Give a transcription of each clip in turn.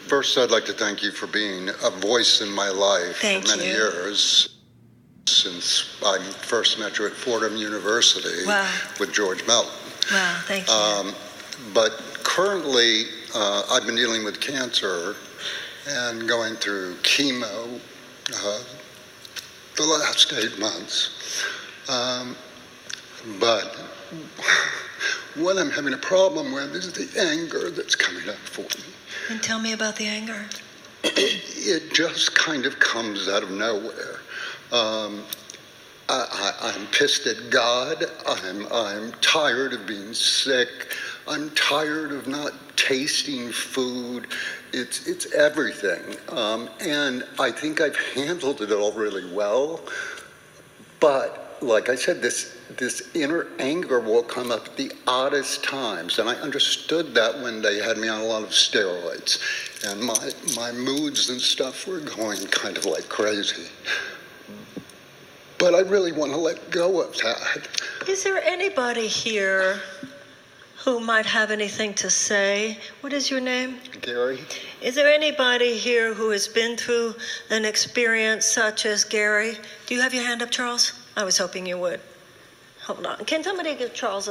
First, I'd like to thank you for being a voice in my life for many years, since I first met you at Fordham University with George Melton. Wow, thank you. But currently, I've been dealing with cancer and going through chemo the last 8 months. But what I'm having a problem with is the anger that's coming up for me. And tell me about the anger. It just kind of comes out of nowhere. I'm pissed at God. I'm tired of being sick. I'm tired of not tasting food. It's everything. And I think I've handled it all really well. But like I said, this inner anger will come up at the oddest times. And I understood that when they had me on a lot of steroids. And my moods and stuff were going kind of like crazy. But I really want to let go of that. Is there anybody here who might have anything to say? What is your name? Gary. Is there anybody here who has been through an experience such as Gary? Do you have your hand up, Charles? I was hoping you would. Hold on. Can somebody give Charles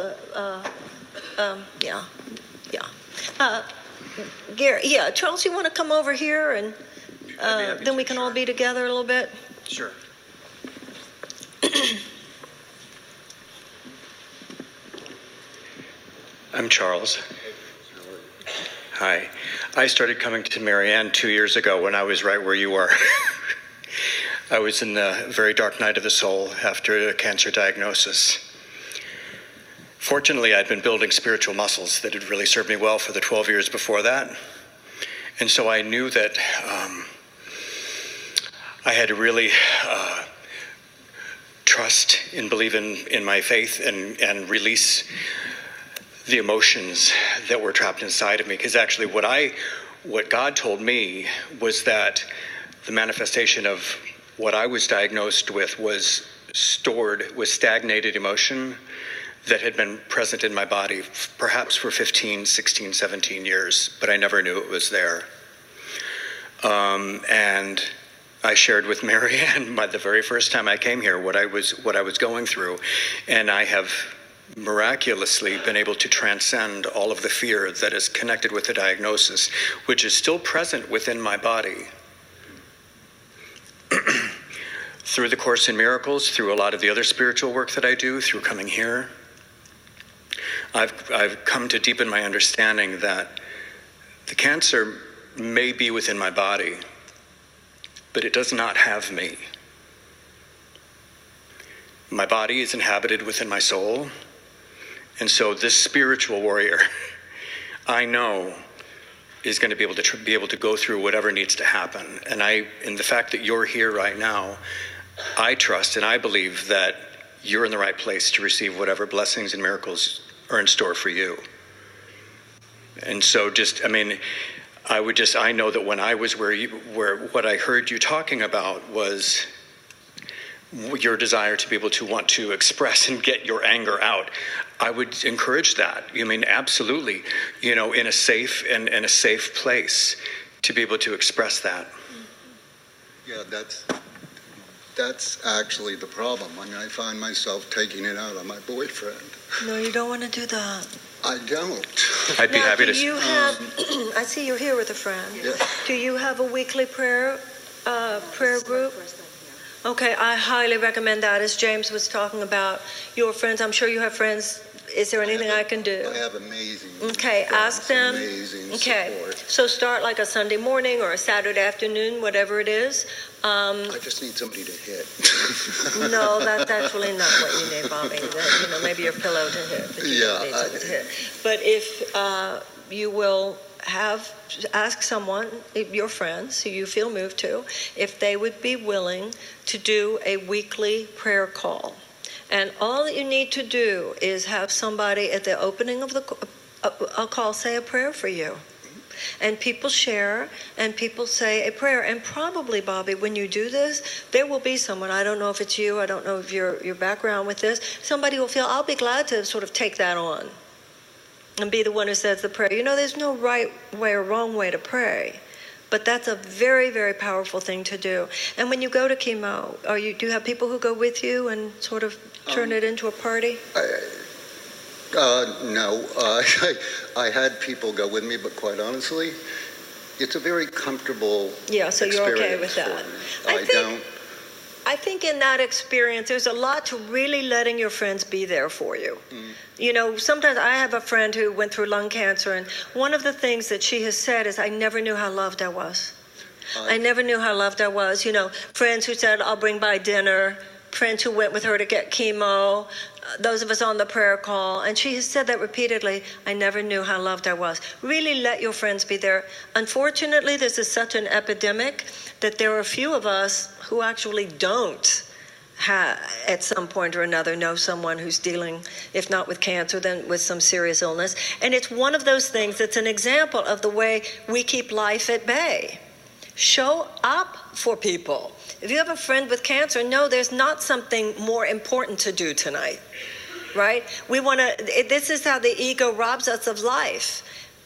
Gary, Charles, you want to come over here and then we can all be together a little bit? Sure. I'm Charles. Hi. I started coming to Marianne 2 years ago when I was right where you were. I was in the very dark night of the soul after a cancer diagnosis. Fortunately, I'd been building spiritual muscles that had really served me well for the 12 years before that. And so I knew that I had to really trust and believe in my faith and release the emotions that were trapped inside of me. Because actually what God told me was that the manifestation of what I was diagnosed with was stagnated emotion that had been present in my body perhaps for 15, 16, 17 years, but I never knew it was there. And I shared with Marianne the very first time I came here what I was going through, and I have miraculously been able to transcend all of the fear that is connected with the diagnosis, which is still present within my body. Through the Course in Miracles, through a lot of the other spiritual work that I do, through coming here, I've come to deepen my understanding that the cancer may be within my body, but it does not have me. My body is inhabited within my soul, and so this spiritual warrior, I know, is going to be able to go through whatever needs to happen. And in the fact that you're here right now, I trust and I believe that you're in the right place to receive whatever blessings and miracles are in store for you. And so I know that when I was where what I heard you talking about was your desire to be able to want to express and get your anger out. I would encourage that. Absolutely, in a safe place to be able to express that. Yeah, that's actually the problem. I find myself taking it out on my boyfriend. No, you don't want to do that. I don't. I'd be happy to. I see you're here with a friend. Yeah. Do you have a weekly prayer group? Okay, I highly recommend that. As James was talking about your friends, I'm sure you have friends. Is there anything I can do? I have amazing. Okay, ask them. Amazing okay, support. So start like a Sunday morning or a Saturday afternoon, whatever it is. I just need somebody to hit. No, that's actually not what you need, Bobby. Maybe your pillow to hit. But you don't need something to hit. But if you will ask someone, your friends who you feel moved to, if they would be willing to do a weekly prayer call. And all that you need to do is have somebody at the opening of the call say a prayer for you. And people share, and people say a prayer. And probably, Bobby, when you do this, there will be someone, I don't know if it's you, I don't know if your background with this, somebody will feel, I'll be glad to sort of take that on and be the one who says the prayer. There's no right way or wrong way to pray. But that's a very, very powerful thing to do. And when you go to chemo, do you have people who go with you and sort of turn it into a party? No. I had people go with me, but quite honestly, it's a very comfortable so you're okay with that. I think in that experience, there's a lot to really letting your friends be there for you. You know, sometimes I have a friend who went through lung cancer, and one of the things that she has said is, I never knew how loved I was. I never knew how loved I was. You know, friends who said, I'll bring by dinner, friends who went with her to get chemo, those of us on the prayer call, and she has said that repeatedly, I never knew how loved I was. Really let your friends be there. Unfortunately, this is such an epidemic that there are a few of us who actually don't at some point or another know someone who's dealing, if not with cancer, then with some serious illness. And it's one of those things that's an example of the way we keep life at bay. Show up for people. If you have a friend with cancer, no, there's not something more important to do tonight, right? This is how the ego robs us of life.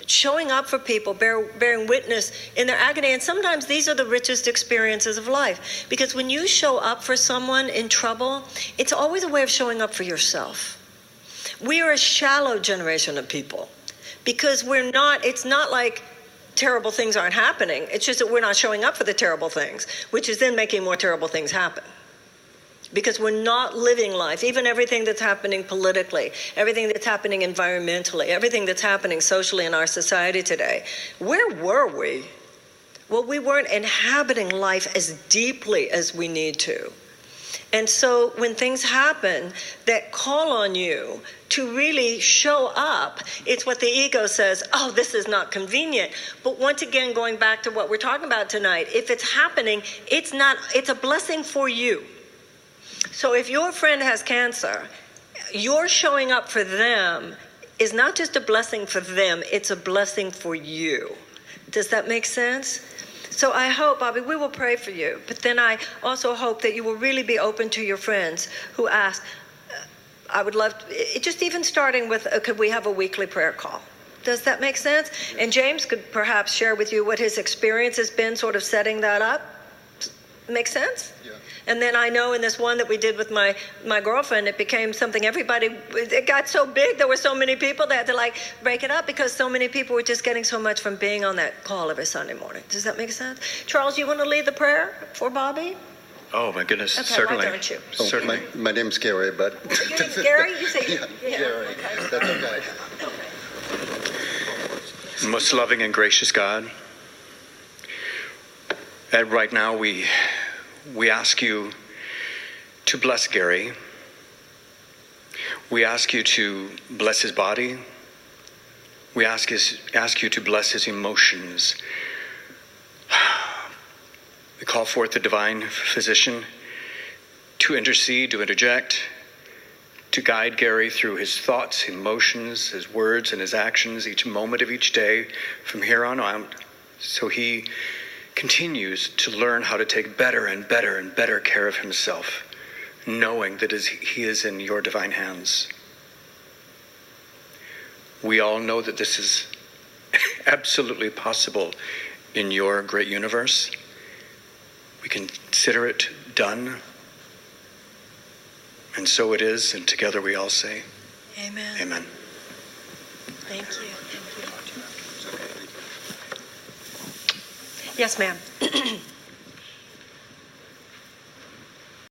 Showing up for people, bearing witness in their agony. And sometimes these are the richest experiences of life. Because when you show up for someone in trouble, it's always a way of showing up for yourself. We are a shallow generation of people. Because it's not like terrible things aren't happening. It's just that we're not showing up for the terrible things, which is then making more terrible things happen. Because we're not living life, even everything that's happening politically, everything that's happening environmentally, everything that's happening socially in our society today. Where were we? Well, we weren't inhabiting life as deeply as we need to. And so when things happen that call on you to really show up, it's what the ego says, oh, this is not convenient. But once again, going back to what we're talking about tonight, if it's happening, it's a blessing for you. So if your friend has cancer, your showing up for them is not just a blessing for them, it's a blessing for you. Does that make sense? So I hope, Bobby, we will pray for you. But then I also hope that you will really be open to your friends who ask, I would love to, just even starting with, could we have a weekly prayer call? Does that make sense? And James could perhaps share with you what his experience has been sort of setting that up. Make sense? Yeah. And then I know in this one that we did with my girlfriend, it became something it got so big, there were so many people that had to break it up because so many people were just getting so much from being on that call every Sunday morning. Does that make sense? Charles, you want to lead the prayer for Bobby? Oh, my goodness, Okay, certainly. why don't you? Certainly. My name's Gary, but... Your name's Gary? You say Gary. Okay. That's okay. Most loving and gracious God, and right now we ask you to bless Gary. We ask you to bless his body. We ask you to bless his emotions. We call forth the divine physician to intercede, to interject, to guide Gary through his thoughts, emotions, his words, and his actions each moment of each day from here on out, so he continues to learn how to take better and better and better care of himself, knowing that he is in your divine hands. We all know that this is absolutely possible in your great universe. We consider it done. And so it is, and together we all say, Amen. Amen. Thank you. Yes, ma'am.